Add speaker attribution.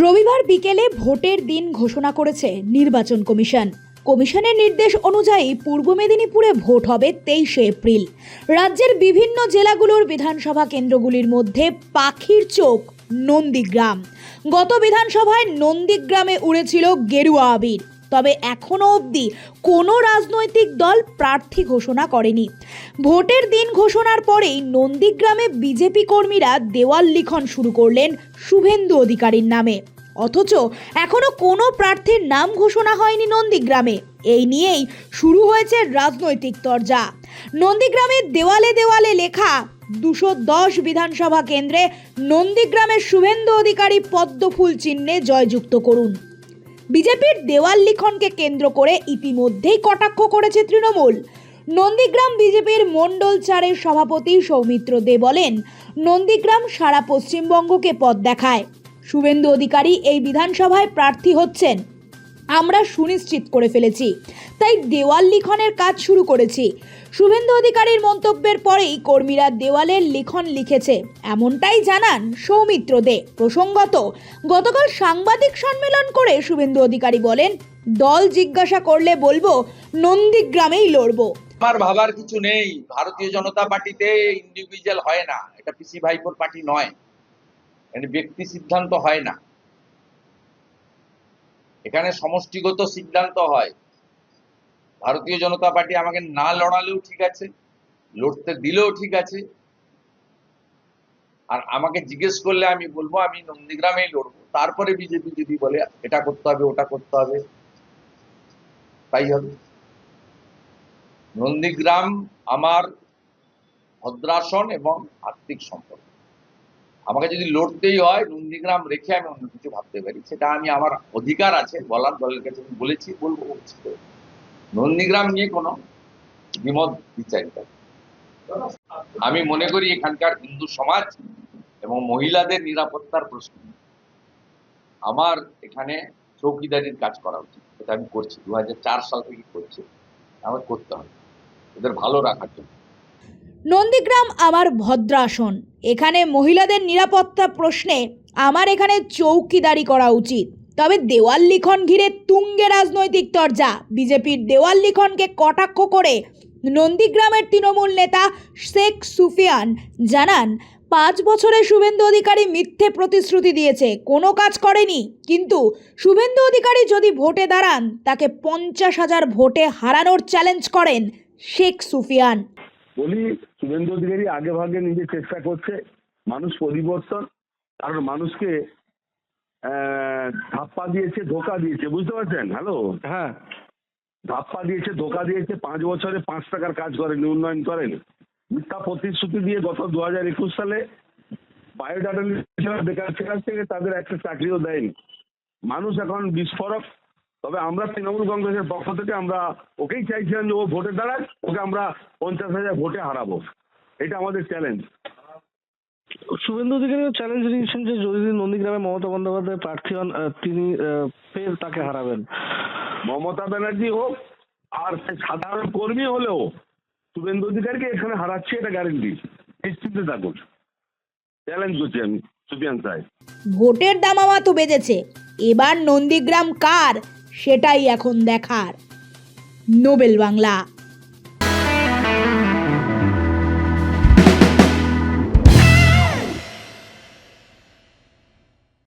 Speaker 1: রবিবার বিকেলে ভোটের দিন ঘোষণা করেছে নির্বাচন কমিশন। কমিশনের নির্দেশ অনুযায়ী পূর্ব মেদিনীপুরে ভোট হবে 23শে এপ্রিল। রাজ্যের বিভিন্ন জেলাগুলোর বিধানসভা কেন্দ্রগুলির মধ্যে পাখির চোখ নন্দীগ্রাম। গত বিধানসভায় নন্দীগ্রামে উড়েছিল গেরুয়া আবির, তবে এখনো অবধি কোনো রাজনৈতিক দল প্রার্থী ঘোষণা করেনি। ভোটের দিন ঘোষণার পরেই নন্দীগ্রামে বিজেপি কর্মীরা দেওয়াল লিখন শুরু করলেন শুভেন্দু অধিকারীর নামে, অথচ এখনো কোনো প্রার্থীর নাম ঘোষণা হয়নি নন্দীগ্রামে। এই নিয়েই শুরু হয়েছে রাজনৈতিক তরজা। নন্দীগ্রামের দেওয়ালে দেওয়ালে লেখা 210 বিধানসভা কেন্দ্রে নন্দীগ্রামের শুভেন্দু অধিকারী পদ্মফুল চিহ্নে জয়যুক্ত করুন। বিজেপির দেওয়াল লিখনকে কেন্দ্র করে ইতিমধ্যেই কটাক্ষ করেছে তৃণমূল। নন্দীগ্রাম বিজেপির মণ্ডল 4-এর সভাপতি সৌমিত্র দে বলেন, নন্দীগ্রাম সারা পশ্চিমবঙ্গকে পথ দেখায়। শুভেন্দু অধিকারী এই বিধানসভায় প্রার্থী হচ্ছেন আমরা সুনিশ্চিত করে ফেলেছি, তাই দেওয়াল লিখনের কাজ শুরু করেছি। শুভেন্দু অধিকারীর মন্তব্যের পরেই কর্মীরা দেওয়ালের লিখন লিখেছে, এমনটাই জানান সৌমিত্র দে। প্রসঙ্গত, গতকাল সাংবাদিক সম্মেলন করে শুভেন্দু অধিকারী বলেন, দল জিজ্ঞাসা করলে বলবো নন্দীগ্রামেই লড়বো।
Speaker 2: আমার ভাবার কিছু নেই। ভারতীয় জনতা পার্টিতে ইন্ডিভিজুয়াল হয় না, এটা পিসি ভাইপোর পার্টি নয়, মানে ব্যক্তি সিদ্ধান্ত হয় না, এখানে সমষ্টিগত সিদ্ধান্ত হয়। ভারতীয় জনতা পার্টি আমাকে না লড়ালেও ঠিক আছে, লড়তে দিলেও ঠিক আছে, আর আমাকে জিজ্ঞেস করলে আমি বলবো আমি নন্দীগ্রামেই লড়বো। তারপরে বিজেপি যদি বলে এটা করতে হবে ওটা করতে হবে, তাই হবে। নন্দীগ্রাম আমার ভদ্রাসন এবং আর্থিক সম্পর্ক। আমাকে যদি লড়তেই হয় নন্দীগ্রাম রেখে আমি অন্য কিছু ভাবতে পারি, সেটা আমি আমার অধিকার আছে বলার, দলের কাছে বলেছি, বলবো। নন্দীগ্রাম নিয়ে কোনো দ্বিমত বিচারিতা আমি মনে করি এখানকার হিন্দু সমাজ এবং মহিলাদের নিরাপত্তার প্রশ্ন আমার এখানে চৌকিদারির কাজ করা উচিত। এটা আমি করছি, 2004 সাল থেকে করছি, আমার করতে হবে এদের ভালো রাখার জন্য।
Speaker 1: নন্দীগ্রাম আমার ভদ্রাসন, এখানে মহিলাদের নিরাপত্তা প্রশ্নে আমার এখানে চৌকিদারি করা উচিত। তবে দেওয়াল লিখন ঘিরে তুঙ্গে রাজনৈতিক তরজা। বিজেপির দেওয়াল লিখনকে কটাক্ষ করে নন্দীগ্রামের তৃণমূল নেতা শেখ সুফিয়ান জানান, 5 বছরে শুভেন্দু অধিকারী মিথ্যে প্রতিশ্রুতি দিয়েছে, কোনো কাজ করেনি। কিন্তু শুভেন্দু অধিকারী যদি ভোটে দাঁড়ান তাকে 50,000 ভোটে হারানোর চ্যালেঞ্জ করেন শেখ সুফিয়ান।
Speaker 3: বলি, শুভেন্দু অধিকারী আগে ভাগে নিজে চেষ্টা করছে, মানুষ পরিবর্তন, কারণ মানুষকে ধাপ্পা দিয়েছে, ধোকা দিয়েছে, বুঝতে পারছেন? হ্যালো, হ্যাঁ, ধাপ্পা দিয়েছে, ধোকা দিয়েছে। 5 বছরে 5 টাকার কাজ করেনি, উন্নয়ন করেনি। মিথ্যা প্রতিশ্রুতি দিয়ে গত 2021 সালে বায়োডাটা বেকার শেখার থেকে তাদের একটা চাকরিও দেয়নি। মানুষ এখন বিস্ফোরক। তবে আমরা তৃণমূল কংগ্রেসের পক্ষ থেকে আমরা ওকেই চাইছিলাম যে ও ভোটে দাঁড়াক, ওকে আমরা 50,000 ভোটে হারাবো, এটা আমাদের চ্যালেঞ্জ।
Speaker 4: শুভেন্দু অধিকারীও চ্যালেঞ্জ নিয়েছেন যে যদি নন্দীগ্রামে মমতা বন্দ্যোপাধ্যায় প্রার্থী হন তিনি ফের তাকে হারাবেন।
Speaker 3: মমতা ব্যানার্জি হোক আর সাধারণ কর্মী হলেও শুভেন্দু অধিকারীকে এখানে হারাচ্ছে, এটা গ্যারেন্টি, নিশ্চিন্তে থাকুন। চ্যালেঞ্জ করছি আমি, সুফিয়ান সাহেব।
Speaker 1: ভোটের দামামা তো বেজেছে, এবার নন্দীগ্রাম কার সেটাই এখন দেখার। নোবেল বাংলা।